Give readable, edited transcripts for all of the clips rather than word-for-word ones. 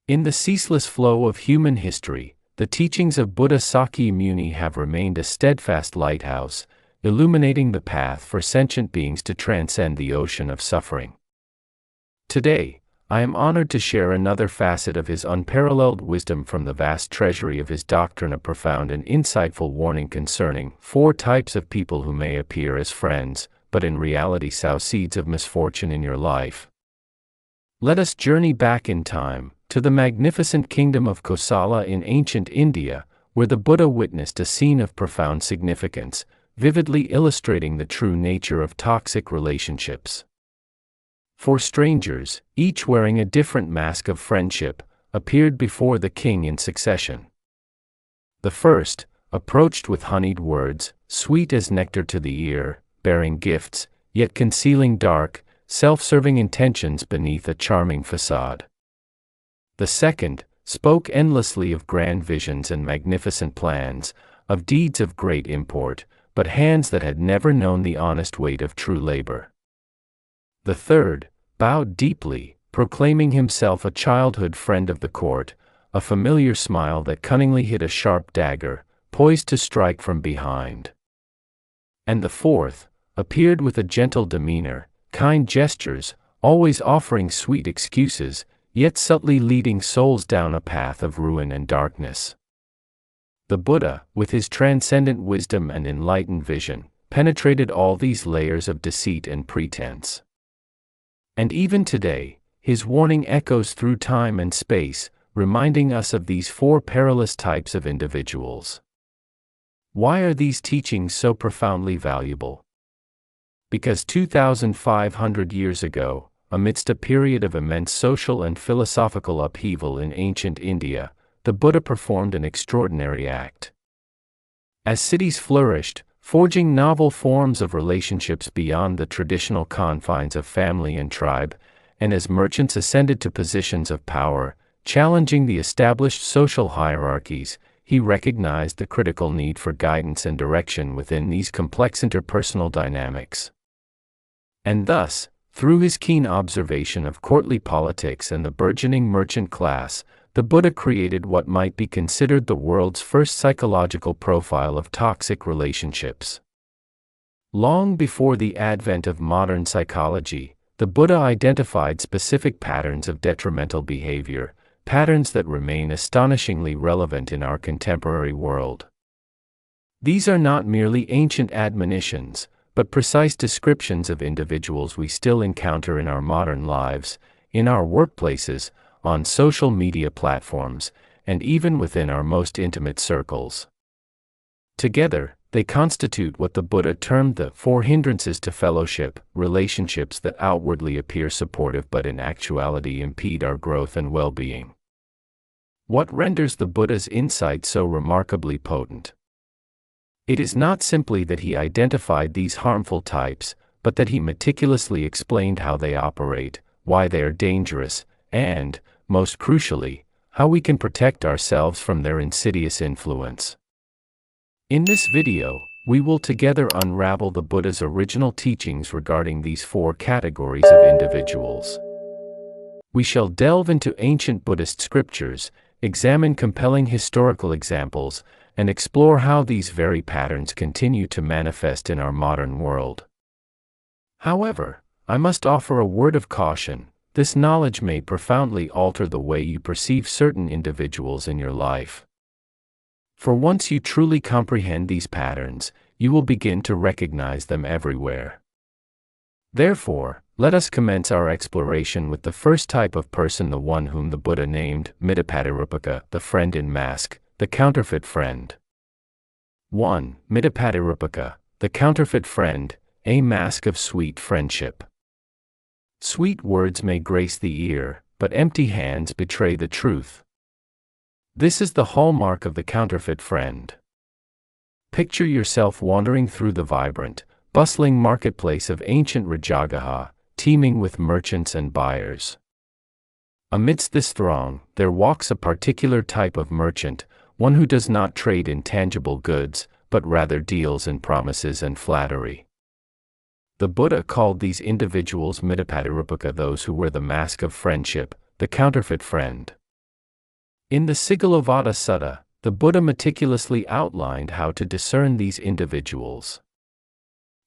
In the ceaseless flow of human history, the teachings of Buddha Sakyamuni have remained a steadfast lighthouse, illuminating the path for sentient beings to transcend the ocean of suffering. Today, I am honored to share another facet of his unparalleled wisdom from the vast treasury of his doctrine, a profound and insightful warning concerning 4 types of people who may appear as friends, but in reality sow seeds of misfortune in your life. Let us journey back in time, to the magnificent kingdom of Kosala in ancient India, where the Buddha witnessed a scene of profound significance, vividly illustrating the true nature of toxic relationships. 4 strangers, each wearing a different mask of friendship, appeared before the king in succession. The first approached with honeyed words, sweet as nectar to the ear, bearing gifts, yet concealing dark, self-serving intentions beneath a charming facade. The second spoke endlessly of grand visions and magnificent plans, of deeds of great import, but hands that had never known the honest weight of true labor. The third bowed deeply, proclaiming himself a childhood friend of the court, a familiar smile that cunningly hid a sharp dagger, poised to strike from behind. And the fourth appeared with a gentle demeanor, kind gestures, always offering sweet excuses, yet subtly leading souls down a path of ruin and darkness. The Buddha, with his transcendent wisdom and enlightened vision, penetrated all these layers of deceit and pretense. And even today, his warning echoes through time and space, reminding us of these 4 perilous types of individuals. Why are these teachings so profoundly valuable? Because 2,500 years ago, amidst a period of immense social and philosophical upheaval in ancient India, the Buddha performed an extraordinary act. As cities flourished, forging novel forms of relationships beyond the traditional confines of family and tribe, and as merchants ascended to positions of power, challenging the established social hierarchies, he recognized the critical need for guidance and direction within these complex interpersonal dynamics. And thus, through his keen observation of courtly politics and the burgeoning merchant class, the Buddha created what might be considered the world's first psychological profile of toxic relationships. Long before the advent of modern psychology, the Buddha identified specific patterns of detrimental behavior, patterns that remain astonishingly relevant in our contemporary world. These are not merely ancient admonitions, but precise descriptions of individuals we still encounter in our modern lives, in our workplaces, on social media platforms, and even within our most intimate circles. Together, they constitute what the Buddha termed the 4 hindrances to fellowship, relationships that outwardly appear supportive but in actuality impede our growth and well-being. What renders the Buddha's insight so remarkably potent? It is not simply that he identified these harmful types, but that he meticulously explained how they operate, why they are dangerous, and, most crucially, how we can protect ourselves from their insidious influence. In this video, we will together unravel the Buddha's original teachings regarding these 4 categories of individuals. We shall delve into ancient Buddhist scriptures, examine compelling historical examples, and explore how these very patterns continue to manifest in our modern world. However, I must offer a word of caution. This knowledge may profoundly alter the way you perceive certain individuals in your life. For once you truly comprehend these patterns, you will begin to recognize them everywhere. Therefore, let us commence our exploration with the first type of person, the one whom the Buddha named Mitta-patirūpaka, the friend in mask, the counterfeit friend. 1. Mitta-patirūpaka, the counterfeit friend, a mask of sweet friendship. Sweet words may grace the ear, but empty hands betray the truth. This is the hallmark of the counterfeit friend. Picture yourself wandering through the vibrant, bustling marketplace of ancient Rajagaha, teeming with merchants and buyers. Amidst this throng, there walks a particular type of merchant, one who does not trade in tangible goods, but rather deals in promises and flattery. The Buddha called these individuals Mitta-patirūpaka, those who wear the mask of friendship, the counterfeit friend. In the Sigalovada Sutta, the Buddha meticulously outlined how to discern these individuals.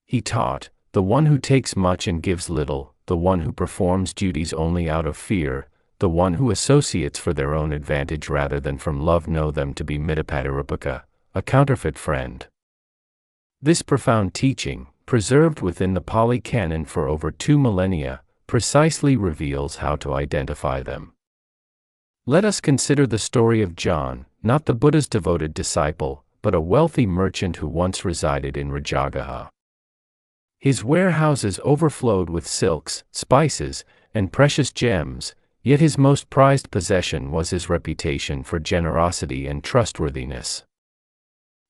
He taught, the one who takes much and gives little, the one who performs duties only out of fear, the one who associates for their own advantage rather than from love, know them to be Mitta-patirūpaka, a counterfeit friend. This profound teaching, preserved within the Pali Canon for over 2 millennia, precisely reveals how to identify them. Let us consider the story of John, not the Buddha's devoted disciple, but a wealthy merchant who once resided in Rajagaha. His warehouses overflowed with silks, spices, and precious gems, yet his most prized possession was his reputation for generosity and trustworthiness.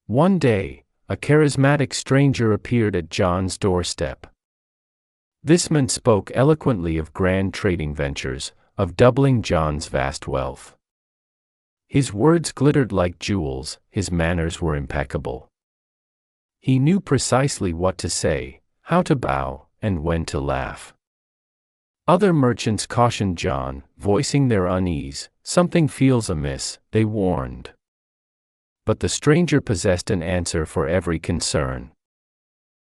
One day, a charismatic stranger appeared at John's doorstep. This man spoke eloquently of grand trading ventures, of doubling John's vast wealth. His words glittered like jewels, his manners were impeccable. He knew precisely what to say, how to bow, and when to laugh. Other merchants cautioned John, voicing their unease. Something feels amiss, they warned. But the stranger possessed an answer for every concern.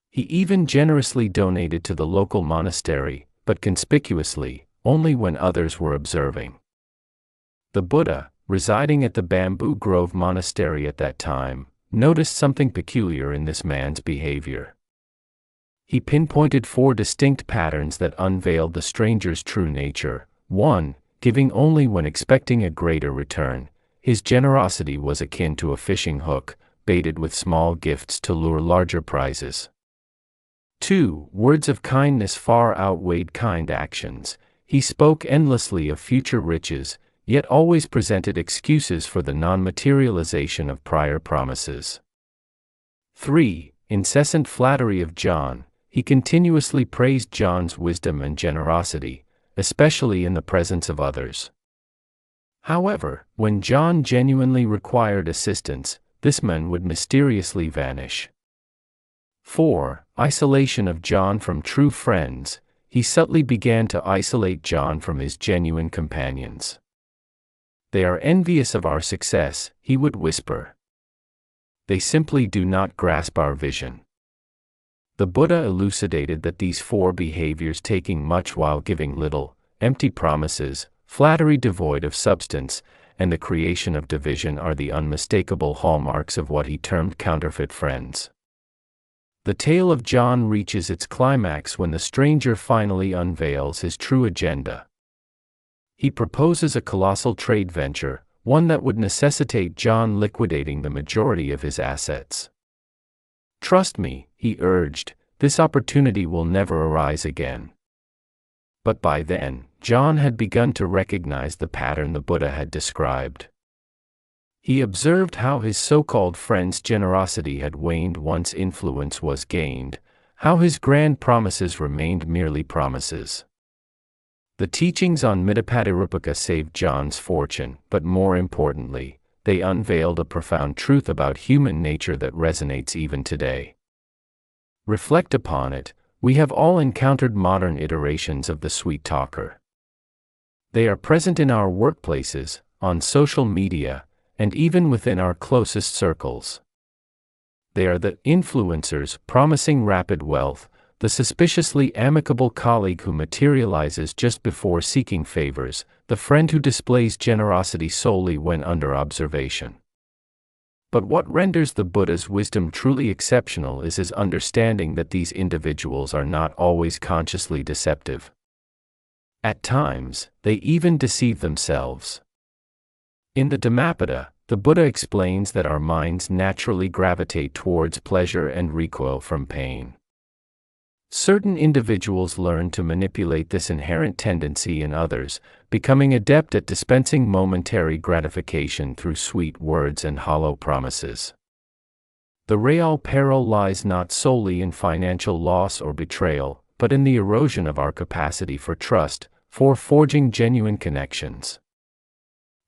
He even generously donated to the local monastery, but conspicuously, only when others were observing. The Buddha, residing at the Bamboo Grove Monastery at that time, noticed something peculiar in this man's behavior. He pinpointed 4 distinct patterns that unveiled the stranger's true nature. 1. Giving only when expecting a greater return. His generosity was akin to a fishing hook, baited with small gifts to lure larger prizes. 2. Words of kindness far outweighed kind actions. He spoke endlessly of future riches, yet always presented excuses for the non-materialization of prior promises. 3. Incessant flattery of John. He continuously praised John's wisdom and generosity, especially in the presence of others. However, when John genuinely required assistance, this man would mysteriously vanish. 4. Isolation of John from true friends. He subtly began to isolate John from his genuine companions. They are envious of our success, he would whisper. They simply do not grasp our vision. The Buddha elucidated that these 4 behaviors, taking much while giving little, empty promises, flattery devoid of substance, and the creation of division, are the unmistakable hallmarks of what he termed counterfeit friends. The tale of John reaches its climax when the stranger finally unveils his true agenda. He proposes a colossal trade venture, one that would necessitate John liquidating the majority of his assets. "Trust me," he urged, "this opportunity will never arise again." But by then, John had begun to recognize the pattern the Buddha had described. He observed how his so-called friend's generosity had waned once influence was gained, how his grand promises remained merely promises. The teachings on Mitta-patirūpaka saved John's fortune, but more importantly, they unveiled a profound truth about human nature that resonates even today. Reflect upon it. We have all encountered modern iterations of the sweet talker. They are present in our workplaces, on social media, and even within our closest circles. They are the influencers promising rapid wealth, the suspiciously amicable colleague who materializes just before seeking favors, the friend who displays generosity solely when under observation. But what renders the Buddha's wisdom truly exceptional is his understanding that these individuals are not always consciously deceptive. At times, they even deceive themselves. In the Dhammapada, the Buddha explains that our minds naturally gravitate towards pleasure and recoil from pain. Certain individuals learn to manipulate this inherent tendency in others, becoming adept at dispensing momentary gratification through sweet words and hollow promises. The real peril lies not solely in financial loss or betrayal, but in the erosion of our capacity for trust, for forging genuine connections.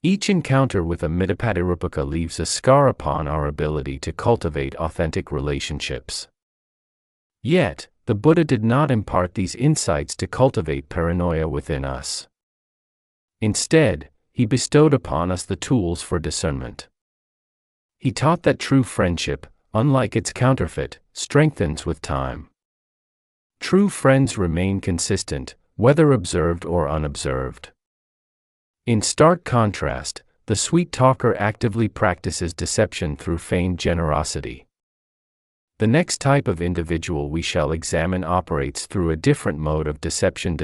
Each encounter with a Mitta-patirūpaka leaves a scar upon our ability to cultivate authentic relationships. Yet, the Buddha did not impart these insights to cultivate paranoia within us. Instead, he bestowed upon us the tools for discernment. He taught that true friendship, unlike its counterfeit, strengthens with time. True friends remain consistent, whether observed or unobserved. In stark contrast, the sweet talker actively practices deception through feigned generosity. The next type of individual we shall examine operates through a different mode of deception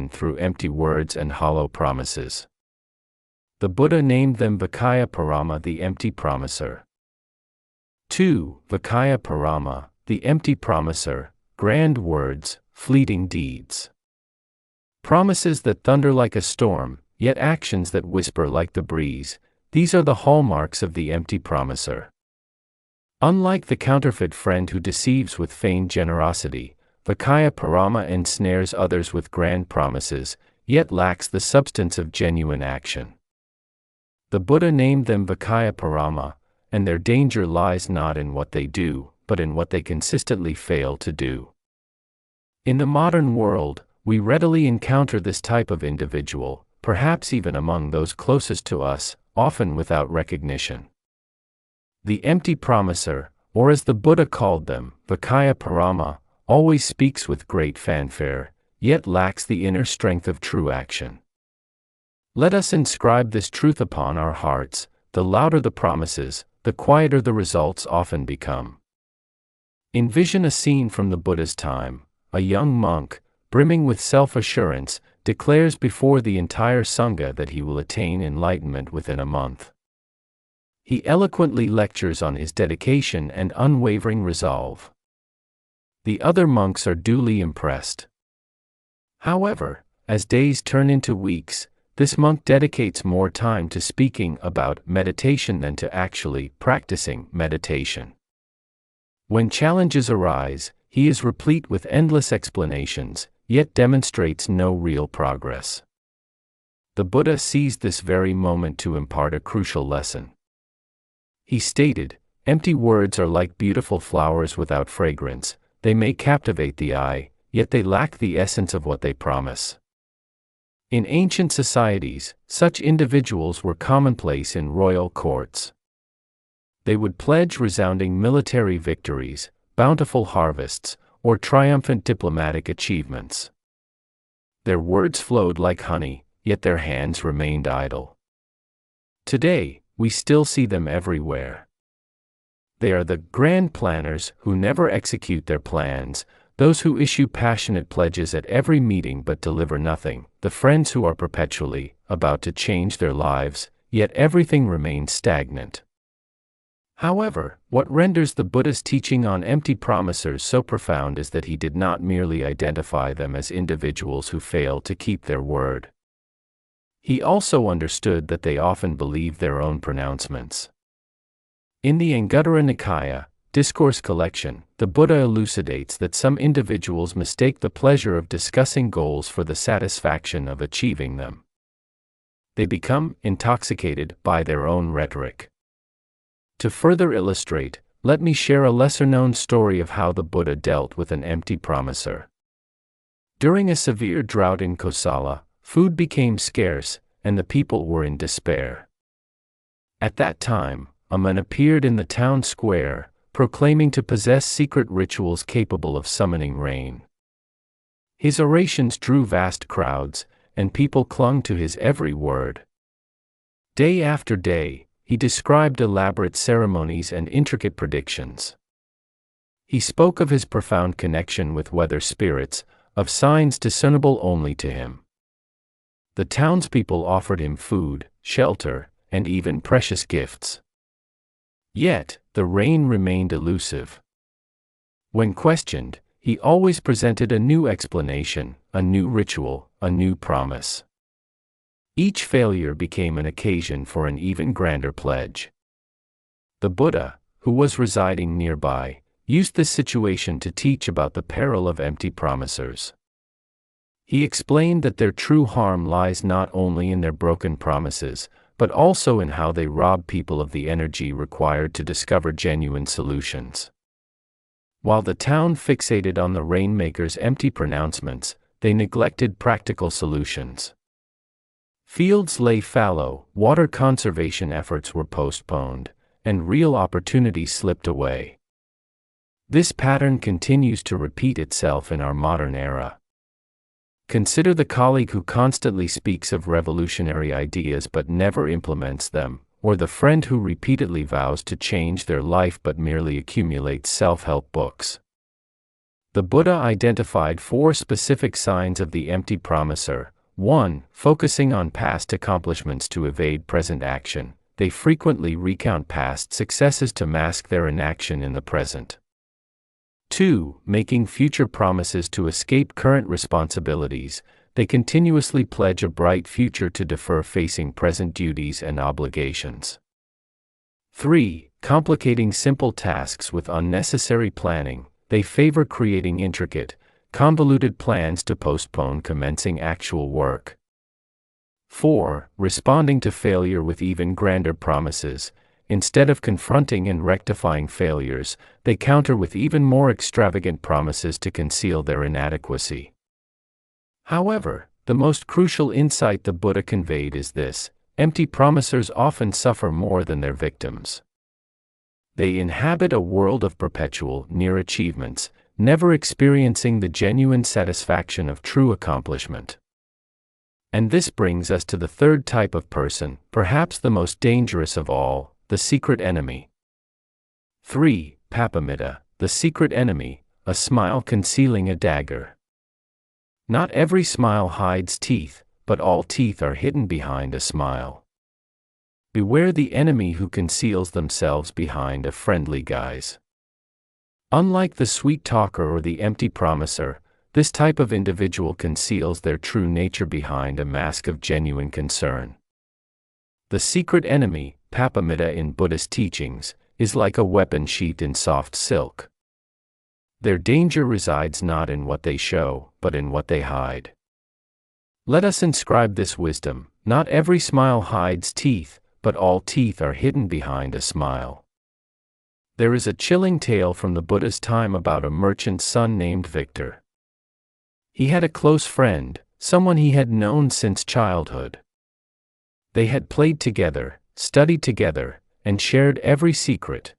through empty words and hollow promises. The Buddha named them Vācāya Parama, the empty promiser. 2. Vācāya Parama, the empty promiser, grand words, fleeting deeds. Promises that thunder like a storm, yet actions that whisper like the breeze, these are the hallmarks of the empty promiser. Unlike the counterfeit friend who deceives with feigned generosity, Vācāya Parama ensnares others with grand promises, yet lacks the substance of genuine action. The Buddha named them Vācāya Parama, and their danger lies not in what they do, but in what they consistently fail to do. In the modern world, we readily encounter this type of individual, perhaps even among those closest to us, often without recognition. The empty promiser, or as the Buddha called them, Vācāya Parama, always speaks with great fanfare, yet lacks the inner strength of true action. Let us inscribe this truth upon our hearts: the louder the promises, the quieter the results often become. Envision a scene from the Buddha's time. A young monk, brimming with self-assurance, declares before the entire Sangha that he will attain enlightenment within a month. He eloquently lectures on his dedication and unwavering resolve. The other monks are duly impressed. However, as days turn into weeks, this monk dedicates more time to speaking about meditation than to actually practicing meditation. When challenges arise, he is replete with endless explanations, yet demonstrates no real progress. The Buddha seized this very moment to impart a crucial lesson. He stated, "Empty words are like beautiful flowers without fragrance. They may captivate the eye, yet they lack the essence of what they promise." In ancient societies, such individuals were commonplace in royal courts. They would pledge resounding military victories, bountiful harvests, or triumphant diplomatic achievements. Their words flowed like honey, yet their hands remained idle. Today, we still see them everywhere. They are the grand planners who never execute their plans, those who issue passionate pledges at every meeting but deliver nothing, the friends who are perpetually about to change their lives, yet everything remains stagnant. However, what renders the Buddha's teaching on empty promisers so profound is that he did not merely identify them as individuals who fail to keep their word. He also understood that they often believe their own pronouncements. In the Anguttara Nikaya, Discourse Collection, the Buddha elucidates that some individuals mistake the pleasure of discussing goals for the satisfaction of achieving them. They become intoxicated by their own rhetoric. To further illustrate, let me share a lesser-known story of how the Buddha dealt with an empty promiser. During a severe drought in Kosala, food became scarce, and the people were in despair. At that time, a man appeared in the town square, proclaiming to possess secret rituals capable of summoning rain. His orations drew vast crowds, and people clung to his every word. Day after day, he described elaborate ceremonies and intricate predictions. He spoke of his profound connection with weather spirits, of signs discernible only to him. The townspeople offered him food, shelter, and even precious gifts. Yet, the rain remained elusive. When questioned, he always presented a new explanation, a new ritual, a new promise. Each failure became an occasion for an even grander pledge. The Buddha, who was residing nearby, used this situation to teach about the peril of empty promisers. He explained that their true harm lies not only in their broken promises, but also in how they rob people of the energy required to discover genuine solutions. While the town fixated on the rainmaker's empty pronouncements, they neglected practical solutions. Fields lay fallow, water conservation efforts were postponed, and real opportunities slipped away. This pattern continues to repeat itself in our modern era. Consider the colleague who constantly speaks of revolutionary ideas but never implements them, or the friend who repeatedly vows to change their life but merely accumulates self-help books. The Buddha identified 4 specific signs of the empty promiser. 1. Focusing on past accomplishments to evade present action. They frequently recount past successes to mask their inaction in the present. 2. Making future promises to escape current responsibilities. They continuously pledge a bright future to defer facing present duties and obligations. 3. Complicating simple tasks with unnecessary planning. They favor creating intricate, convoluted plans to postpone commencing actual work. 4. Responding to failure with even grander promises. Instead of confronting and rectifying failures, they counter with even more extravagant promises to conceal their inadequacy. However, the most crucial insight the Buddha conveyed is this: empty promisers often suffer more than their victims. They inhabit a world of perpetual, near achievements, never experiencing the genuine satisfaction of true accomplishment. And this brings us to the third type of person, perhaps the most dangerous of all, the secret enemy. 3. Pāpamitta, the secret enemy, a smile concealing a dagger. Not every smile hides teeth, but all teeth are hidden behind a smile. Beware the enemy who conceals themselves behind a friendly guise. Unlike the sweet talker or the empty promiser, this type of individual conceals their true nature behind a mask of genuine concern. The secret enemy, Pāpamitta in Buddhist teachings, is like a weapon sheathed in soft silk. Their danger resides not in what they show, but in what they hide. Let us inscribe this wisdom: not every smile hides teeth, but all teeth are hidden behind a smile. There is a chilling tale from the Buddha's time about a merchant's son named Victor. He had a close friend, someone he had known since childhood. They had played together, studied together, and shared every secret.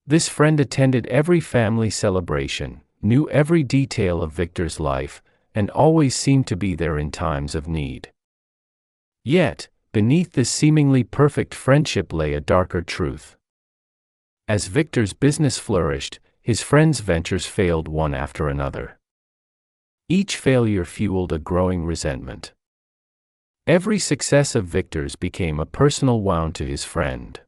This friend attended every family celebration, knew every detail of Victor's life, and always seemed to be there in times of need. Yet, beneath this seemingly perfect friendship lay a darker truth. As Victor's business flourished, his friend's ventures failed one after another. Each failure fueled a growing resentment. Every success of Victor's became a personal wound to his friend.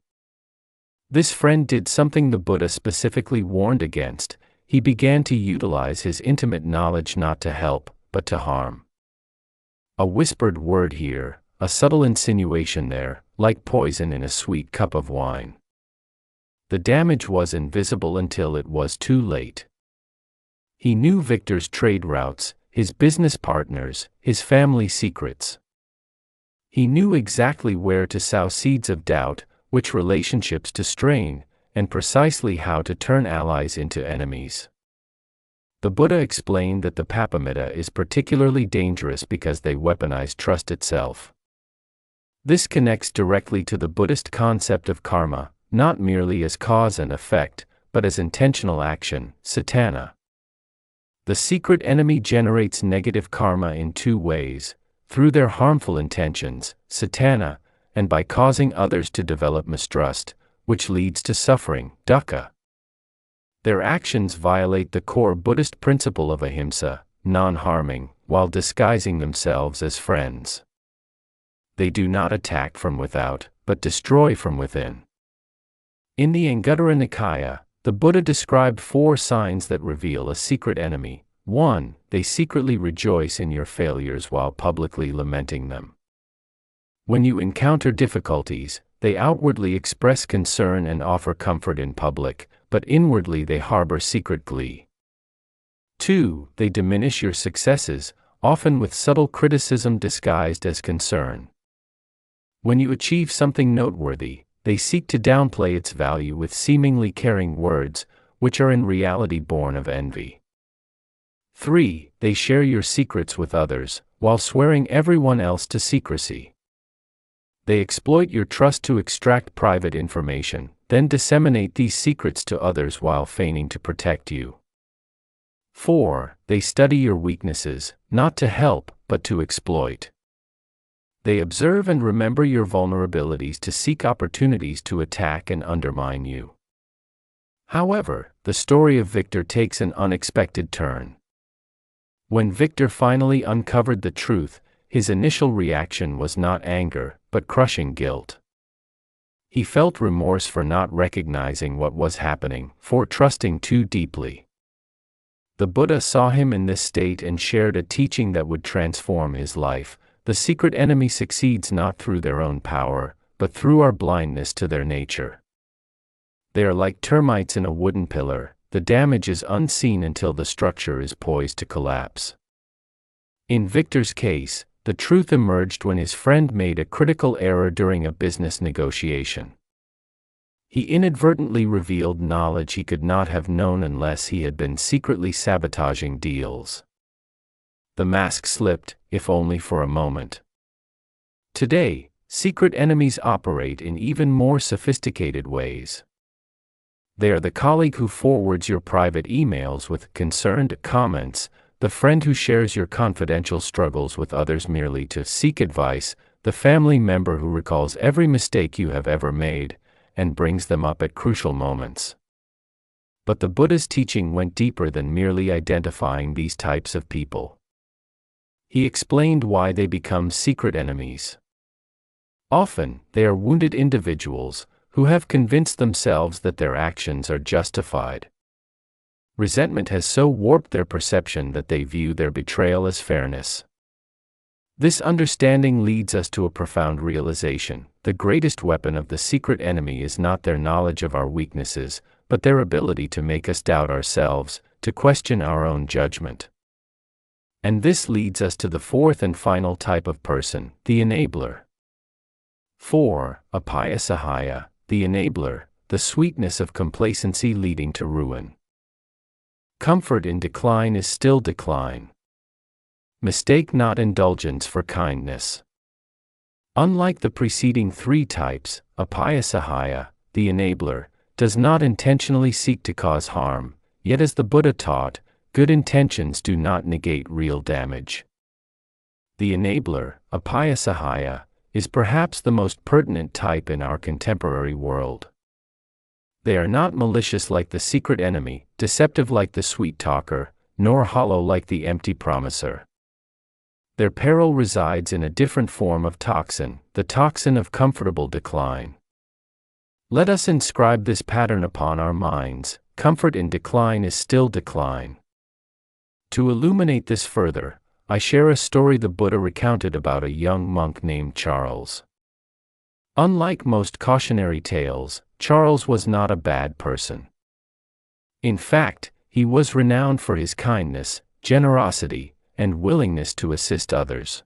This friend did something the Buddha specifically warned against: he began to utilize his intimate knowledge not to help, but to harm. A whispered word here, a subtle insinuation there, like poison in a sweet cup of wine. The damage was invisible until it was too late. He knew Victor's trade routes, his business partners, his family secrets. He knew exactly where to sow seeds of doubt, which relationships to strain, and precisely how to turn allies into enemies. The Buddha explained that the Pāpamitta is particularly dangerous because they weaponize trust itself. This connects directly to the Buddhist concept of karma, not merely as cause and effect, but as intentional action, satana. The secret enemy generates negative karma in 2 ways: through their harmful intentions, satana, and by causing others to develop mistrust, which leads to suffering, dukkha. Their actions violate the core Buddhist principle of ahimsa, non-harming, while disguising themselves as friends. They do not attack from without, but destroy from within. In the Anguttara Nikaya, the Buddha described 4 signs that reveal a secret enemy. 1. They secretly rejoice in your failures while publicly lamenting them. When you encounter difficulties, they outwardly express concern and offer comfort in public, but inwardly they harbor secret glee. 2. They diminish your successes, often with subtle criticism disguised as concern. When you achieve something noteworthy, they seek to downplay its value with seemingly caring words, which are in reality born of envy. 3. They share your secrets with others, while swearing everyone else to secrecy. They exploit your trust to extract private information, then disseminate these secrets to others while feigning to protect you. 4. They study your weaknesses, not to help, but to exploit. They observe and remember your vulnerabilities to seek opportunities to attack and undermine you. However, the story of Victor takes an unexpected turn. When Victor finally uncovered the truth, his initial reaction was not anger, but crushing guilt. He felt remorse for not recognizing what was happening, for trusting too deeply. The Buddha saw him in this state and shared a teaching that would transform his life. The secret enemy succeeds not through their own power, but through our blindness to their nature. They are like termites in a wooden pillar. The damage is unseen until the structure is poised to collapse. In Victor's case, the truth emerged when his friend made a critical error during a business negotiation. He inadvertently revealed knowledge he could not have known unless he had been secretly sabotaging deals. The mask slipped, if only for a moment. Today, secret enemies operate in even more sophisticated ways. They are the colleague who forwards your private emails with concerned comments, the friend who shares your confidential struggles with others merely to seek advice, the family member who recalls every mistake you have ever made, and brings them up at crucial moments. But the Buddha's teaching went deeper than merely identifying these types of people. He explained why they become secret enemies. Often, they are wounded individuals who have convinced themselves that their actions are justified. Resentment has so warped their perception that they view their betrayal as fairness. This understanding leads us to a profound realization: the greatest weapon of the secret enemy is not their knowledge of our weaknesses, but their ability to make us doubt ourselves, to question our own judgment. And this leads us to the fourth and final type of person, the enabler. 4. Apāyasahāya, the enabler, the sweetness of complacency leading to ruin. Comfort in decline is still decline. Mistake not indulgence for kindness. Unlike the preceding three types, Apāyasahāya, the enabler, does not intentionally seek to cause harm, yet as the Buddha taught, good intentions do not negate real damage. The enabler, Apāyasahāya, is perhaps the most pertinent type in our contemporary world. They are not malicious like the secret enemy, deceptive like the sweet talker, nor hollow like the empty promiser. Their peril resides in a different form of toxin, the toxin of comfortable decline. Let us inscribe this pattern upon our minds: comfort in decline is still decline. To illuminate this further, I share a story the Buddha recounted about a young monk named Charles. Unlike most cautionary tales, Charles was not a bad person. In fact, he was renowned for his kindness, generosity, and willingness to assist others.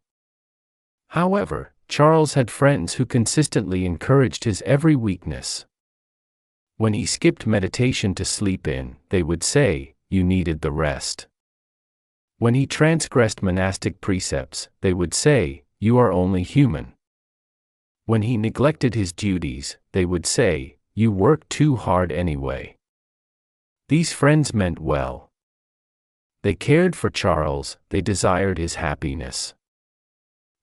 However, Charles had friends who consistently encouraged his every weakness. When he skipped meditation to sleep in, they would say, "You needed the rest." When he transgressed monastic precepts, they would say, "You are only human." When he neglected his duties, they would say, "You work too hard anyway." These friends meant well. They cared for Charles, they desired his happiness.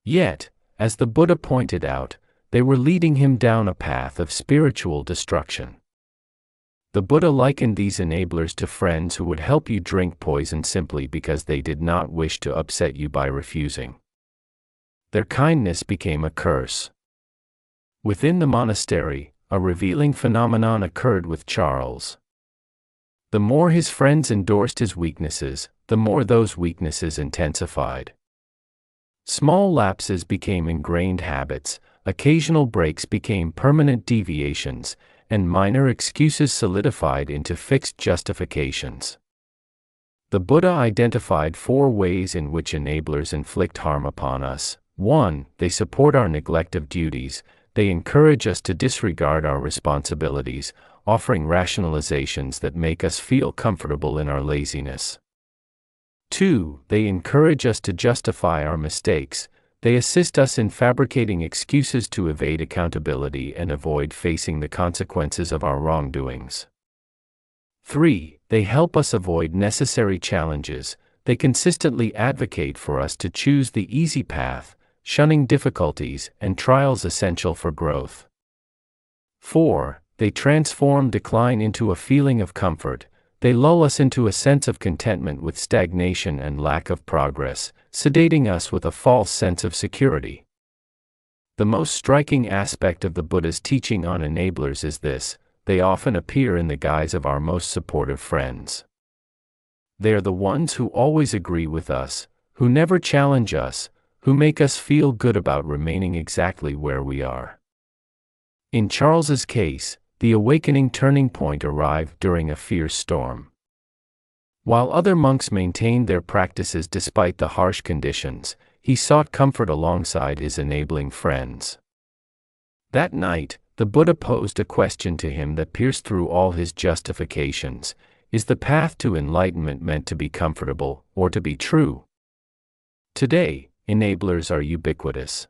Yet, as the Buddha pointed out, they were leading him down a path of spiritual destruction. The Buddha likened these enablers to friends who would help you drink poison simply because they did not wish to upset you by refusing. Their kindness became a curse. Within the monastery, a revealing phenomenon occurred with Charles. The more his friends endorsed his weaknesses, the more those weaknesses intensified. Small lapses became ingrained habits, occasional breaks became permanent deviations, and minor excuses solidified into fixed justifications. The Buddha identified 4 ways in which enablers inflict harm upon us. 1. They support our neglect of duties. They encourage us to disregard our responsibilities, offering rationalizations that make us feel comfortable in our laziness. 2. They encourage us to justify our mistakes. They assist us in fabricating excuses to evade accountability and avoid facing the consequences of our wrongdoings. 3. They help us avoid necessary challenges. They consistently advocate for us to choose the easy path, shunning difficulties and trials essential for growth. 4. They transform decline into a feeling of comfort. They lull us into a sense of contentment with stagnation and lack of progress, sedating us with a false sense of security. The most striking aspect of the Buddha's teaching on enablers is this: they often appear in the guise of our most supportive friends. They are the ones who always agree with us, who never challenge us, who make us feel good about remaining exactly where we are. In Charles's case, the awakening turning point arrived during a fierce storm. While other monks maintained their practices despite the harsh conditions, he sought comfort alongside his enabling friends. That night, the Buddha posed a question to him that pierced through all his justifications: is the path to enlightenment meant to be comfortable, or to be true? Today, enablers are ubiquitous.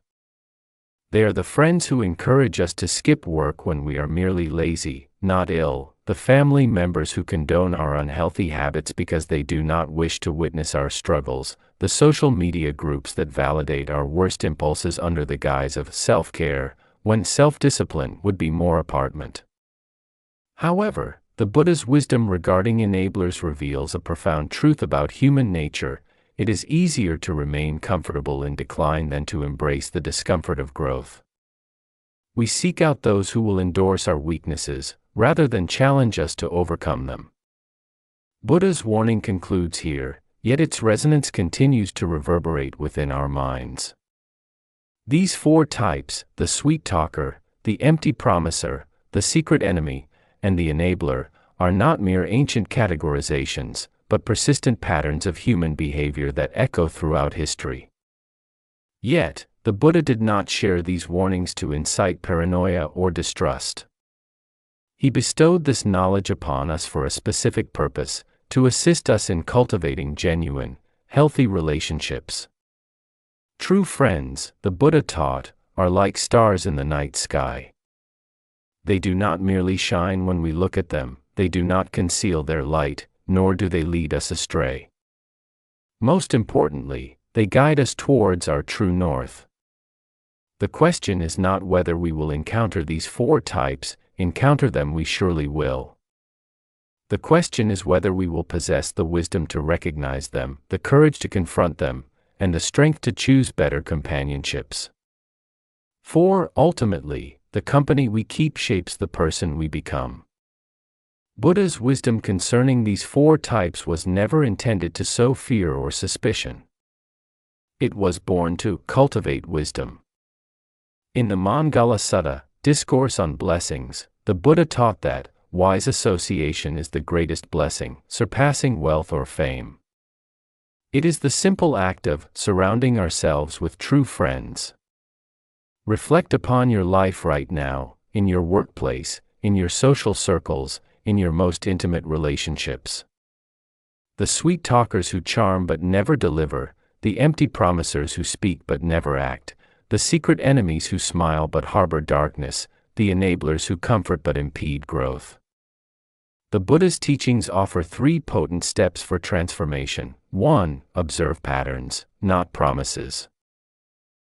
They are the friends who encourage us to skip work when we are merely lazy, not ill, the family members who condone our unhealthy habits because they do not wish to witness our struggles, the social media groups that validate our worst impulses under the guise of self-care, when self-discipline would be more apartment. However, the Buddha's wisdom regarding enablers reveals a profound truth about human nature: it is easier to remain comfortable in decline than to embrace the discomfort of growth. We seek out those who will endorse our weaknesses, rather than challenge us to overcome them. Buddha's warning concludes here, yet its resonance continues to reverberate within our minds. These four types, the sweet talker, the empty promiser, the secret enemy, and the enabler, are not mere ancient categorizations, but persistent patterns of human behavior that echo throughout history. Yet, the Buddha did not share these warnings to incite paranoia or distrust. He bestowed this knowledge upon us for a specific purpose: to assist us in cultivating genuine, healthy relationships. True friends, the Buddha taught, are like stars in the night sky. They do not merely shine when we look at them, they do not conceal their light, nor do they lead us astray. Most importantly, they guide us towards our true north. The question is not whether we will encounter these four types; encounter them we surely will. The question is whether we will possess the wisdom to recognize them, the courage to confront them, and the strength to choose better companionships. For, ultimately, the company we keep shapes the person we become. Buddha's wisdom concerning these four types was never intended to sow fear or suspicion. It was born to cultivate wisdom. In the Mangala Sutta, Discourse on Blessings, the Buddha taught that wise association is the greatest blessing, surpassing wealth or fame. It is the simple act of surrounding ourselves with true friends. Reflect upon your life right now, in your workplace, in your social circles, in your most intimate relationships. The sweet talkers who charm but never deliver, the empty promisers who speak but never act, the secret enemies who smile but harbor darkness, the enablers who comfort but impede growth. The Buddha's teachings offer three potent steps for transformation. 1. Observe patterns, not promises.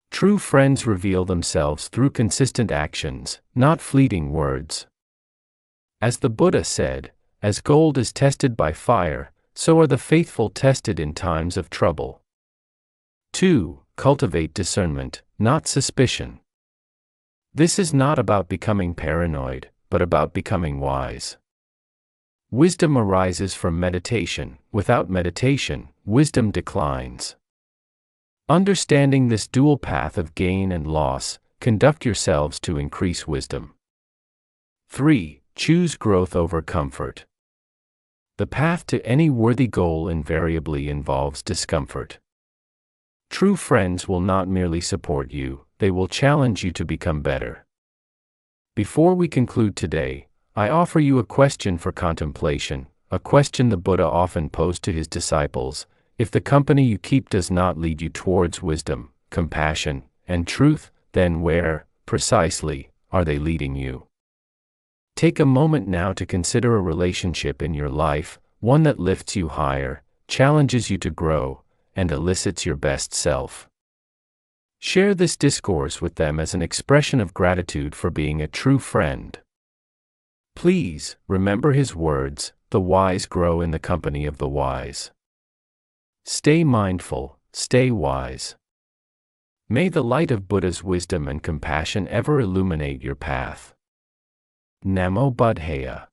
True friends reveal themselves through consistent actions, not fleeting words. As the Buddha said, as gold is tested by fire, so are the faithful tested in times of trouble. 2. Cultivate discernment, not suspicion. This is not about becoming paranoid, but about becoming wise. Wisdom arises from meditation; without meditation, wisdom declines. Understanding this dual path of gain and loss, conduct yourselves to increase wisdom. 3. Choose growth over comfort. The path to any worthy goal invariably involves discomfort. True friends will not merely support you, they will challenge you to become better. Before we conclude today, I offer you a question for contemplation, a question the Buddha often posed to his disciples: If the company you keep does not lead you towards wisdom, compassion, and truth, then where, precisely, are they leading you? Take a moment now to consider a relationship in your life, one that lifts you higher, challenges you to grow, and elicits your best self. Share this discourse with them as an expression of gratitude for being a true friend. Please, remember his words, "The wise grow in the company of the wise." Stay mindful, stay wise. May the light of Buddha's wisdom and compassion ever illuminate your path. Namo Buddhaya.